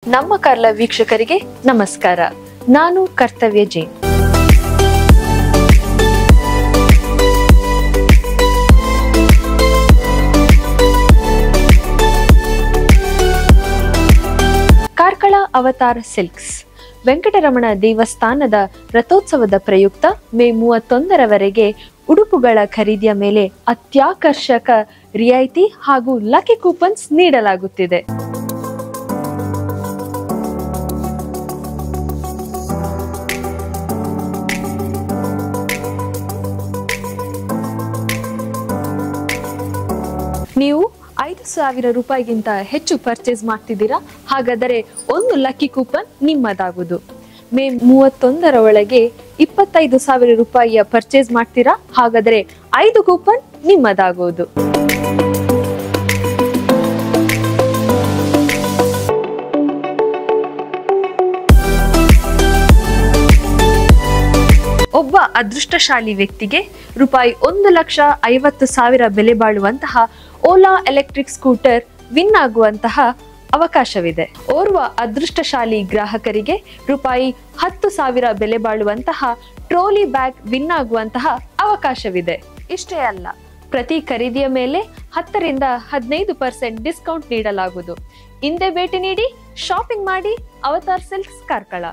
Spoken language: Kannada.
ನಮ್ಮ ಕಾರ್ಲ ವೀಕ್ಷಕರಿಗೆ ನಮಸ್ಕಾರ. ನಾನು ಕರ್ತವ್ಯ ಜೈನ್. ಕಾರ್ಕಳ ಅವತಾರ ಸಿಲ್ಕ್ಸ್ ವೆಂಕಟರಮಣ ದೇವಸ್ಥಾನದ ರಥೋತ್ಸವದ ಪ್ರಯುಕ್ತ ಮೇ 31ರವರೆಗೆ ಉಡುಪುಗಳ ಖರೀದಿಯ ಮೇಲೆ ಅತ್ಯಾಕರ್ಷಕ ರಿಯಾಯಿತಿ ಹಾಗೂ ಲಕ್ಕಿ ಕೂಪನ್ಸ್ ನೀಡಲಾಗುತ್ತಿದೆ. ನೀವು 5,000 ರೂಪಾಯಿಗಿಂತ ಹೆಚ್ಚು ಪರ್ಚೇಸ್ ಮಾಡ್ತಿದ್ದೀರಾ? ಹಾಗಾದರೆ ಒಂದು ಲಕ್ಕಿ ಕೂಪನ್ ನಿಮ್ಮದಾಗುವುದು. ಮೇ 31ರ ಒಳಗೆ 25,000 ರೂಪಾಯಿಯ ಪರ್ಚೇಸ್ ಮಾಡ್ತೀರಾ? ಹಾಗಾದರೆ 5 ಕೂಪನ್ ನಿಮ್ಮದಾಗುವುದು. ಒಬ್ಬ ಅದೃಷ್ಟಶಾಲಿ ವ್ಯಕ್ತಿಗೆ ರೂಪಾಯಿ 1,50,000 ಬೆಲೆ ಬಾಳುವಂತಹ ಓಲಾ ಎಲೆಕ್ಟ್ರಿಕ್ ಸ್ಕೂಟರ್ ವಿನ್ ಆಗುವಂತಹ ಅವಕಾಶವಿದೆ. ಓರ್ವ ಅದೃಷ್ಟಶಾಲಿ ಗ್ರಾಹಕರಿಗೆ ರೂಪಾಯಿ 10,000 ಬೆಲೆ ಬಾಳುವಂತಹ ಟ್ರೋಲಿ ಬ್ಯಾಗ್ ವಿನ್ ಆಗುವಂತಹ ಅವಕಾಶವಿದೆ. ಇಷ್ಟೇ ಅಲ್ಲ, ಪ್ರತಿ ಖರೀದಿಯ ಮೇಲೆ 10ರಿಂದ 15% ಡಿಸ್ಕೌಂಟ್ ನೀಡಲಾಗುವುದು. ಹಿಂದೆ ಭೇಟಿ ನೀಡಿ ಶಾಪಿಂಗ್ ಮಾಡಿ. Avatar silks Karkala.